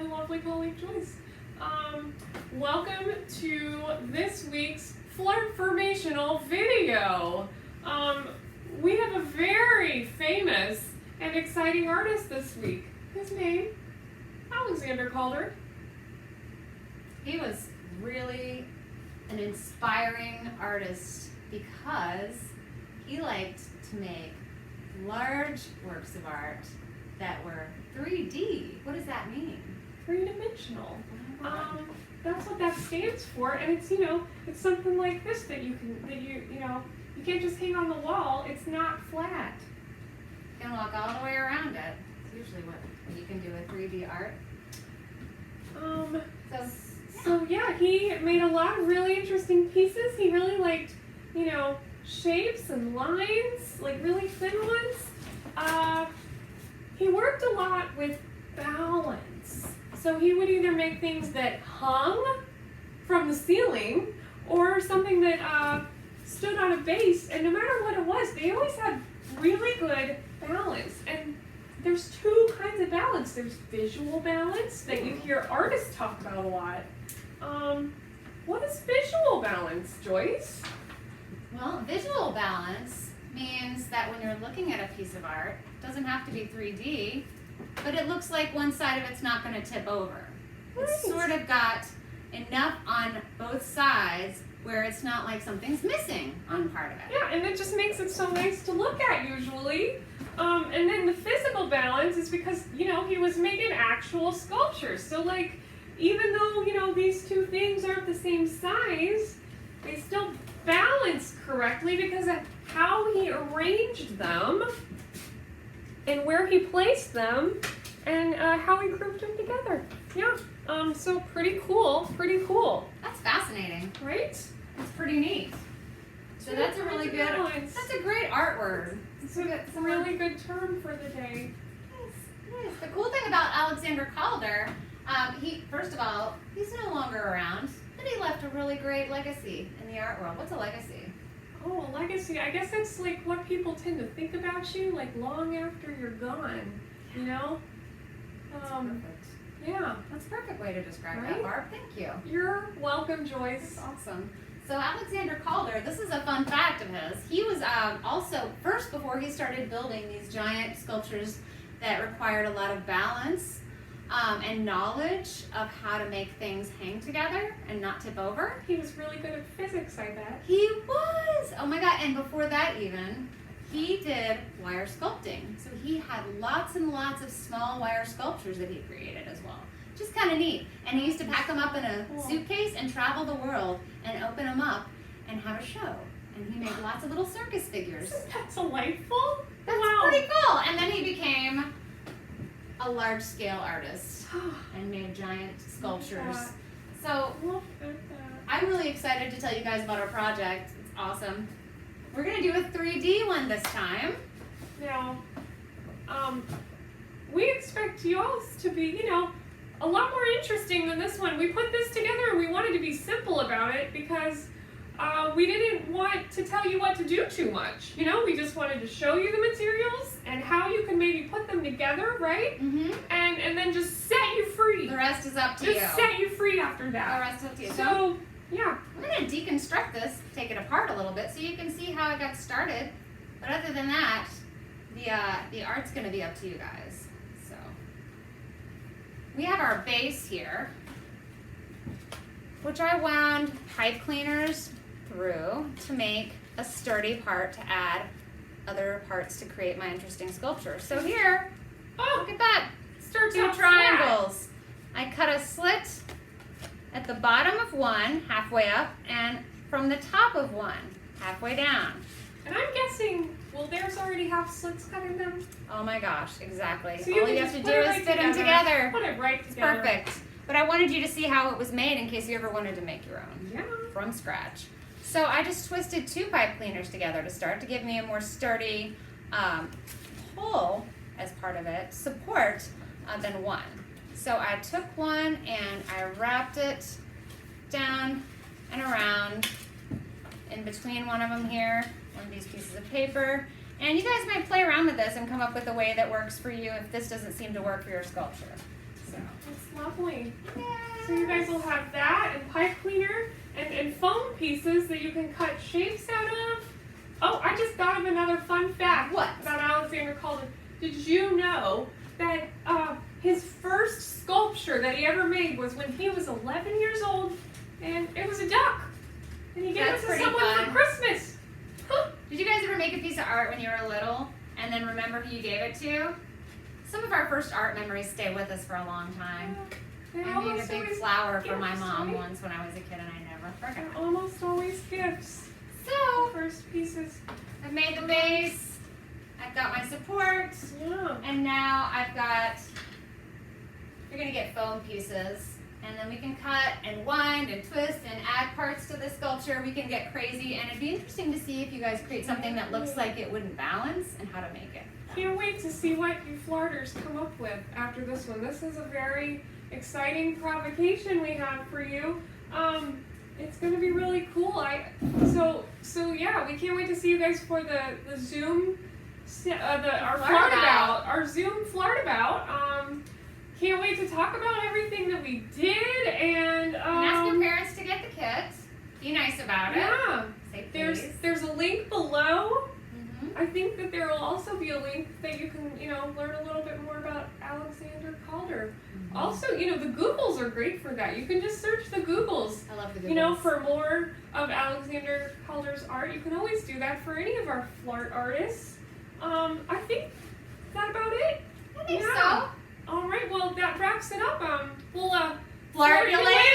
my lovely colleague Joyce. Welcome to this week's flART video. We have a very famous and exciting artist this week. His name, Alexander Calder. He was really an inspiring artist because he liked to make large works of art that were 3D. What does that mean? Three-dimensional. That's what that stands for, and it's it's something like this that you can't just hang on the wall. It's not flat. You can walk all the way around it. It's usually what you can do with 3D art. So yeah, he made a lot of really interesting pieces. He really liked, shapes and lines, like really thin ones. He worked a lot with balance. So he would either make things that hung from the ceiling or something that stood on a base, and no matter what it was, they always had really good balance. And there's two kinds of balance. There's visual balance that you hear artists talk about a lot. What is visual balance, Joyce? Well, visual balance means that when you're looking at a piece of art, it doesn't have to be 3D, but it looks like one side of it's not going to tip over. Right. It's sort of got enough on both sides where it's not like something's missing on part of it. Yeah, and it just makes it so nice to look at usually. And then the physical balance is because, he was making actual sculptures. So even though, these two things aren't the same size, they still balance correctly because of how he arranged them and where he placed them and how he grouped them together. Yeah, so pretty cool. That's fascinating. Right? It's pretty neat. So that's a really good, that's a great art word. It's a really good term for the day. Nice. The cool thing about Alexander Calder, first of all, he's no longer around, but he left a really great legacy in the art world. What's a legacy? Oh, a legacy. I guess that's like what people tend to think about you, like long after you're gone, That's perfect. Yeah. That's a perfect way to describe Right? that, Barb. Thank you. You're welcome, Joyce. That's awesome. So Alexander Calder, this is a fun fact of his. He was also, first before he started building these giant sculptures that required a lot of balance and knowledge of how to make things hang together and not tip over. He was really good at physics, I bet. He was! Oh my God, and before that even, he did wire sculpting. So he had lots and lots of small wire sculptures that he created as well. Just kind of neat. And he used to pack them up in a suitcase and travel the world and open them up and have a show. And he made lots of little circus figures. Isn't that delightful? That's pretty cool. And then he became a large-scale artist and made giant sculptures. So Look at that. I'm really excited to tell you guys about our project. It's awesome. We're gonna do a 3D one this time. Now, we expect yours to be, a lot more interesting than this one. We put this together and we wanted to be simple about it because we didn't want to tell you what to do too much. We just wanted to show you the materials and how you can maybe put them together, right? Mm-hmm. And then just set you free. The rest is up to you. Just set you free after The that. rest is up to you. So, yeah. I'm gonna deconstruct this, take it apart a little bit so you can see how it got started. But other than that, the art's gonna be up to you guys. So we have our base here, which I wound pipe cleaners through to make a sturdy part to add other parts to create my interesting sculpture. So here, look at that, Starts two out triangles. I cut a slit at the bottom of one, halfway up, and from the top of one, halfway down. And I'm guessing, theirs already have slits cut in them. Oh my gosh, exactly. So All you have to do is fit them together. Put it right It's together. perfect. But I wanted you to see how it was made in case you ever wanted to make your own Yeah. from scratch. So I just twisted two pipe cleaners together to start to give me a more sturdy pull as part of it, support than one. So I took one and I wrapped it down and around in between one of them here, one of these pieces of paper. And you guys might play around with this and come up with a way that works for you if this doesn't seem to work for your sculpture. So It's lovely. yeah. So you guys will have that and pipe cleaner and foam pieces that you can cut shapes out of. Oh, I just thought of another fun fact What? about Alexander Calder. Did you know that his first sculpture that he ever made was when he was 11 years old, and it was a duck, and he gave That's it to pretty someone fun. for Christmas. Did you guys ever make a piece of art when you were little and then remember who you gave it to? Some of our first art memories stay with us for a long time. They're I made a almost big always flower for my gifts, mom right? once when I was a kid and I never They're forgot. almost always gifts. So, First pieces. I've made the base, I've got my support, Yeah. and now I've got, you're gonna get foam pieces, and then we can cut and wind and twist and add parts to the sculpture. We can get crazy, and it'd be interesting to see if you guys create something that looks like it wouldn't balance and how to make it. Can't wait to see what you flarters come up with after this one. This is a very exciting provocation we have for you. It's going to be really cool. So yeah, we can't wait to see you guys for the Zoom, our Flart about. our Zoom flart about. Can't wait to talk about everything that we did and ask your parents to get the kit. Be nice about it. yeah. Say please. There's a link below. Mhm. I think that there will also be a link that you can, learn a little bit more about Alexander Calder. Mhm. Also, the Googles are great for that. You can just search the Googles, I love the Googles. for more of Alexander Calder's art. You can always do that for any of our flart artists. I think, is that about it? I think Yeah. so. All right, well, that wraps it up. We'll Flart you later.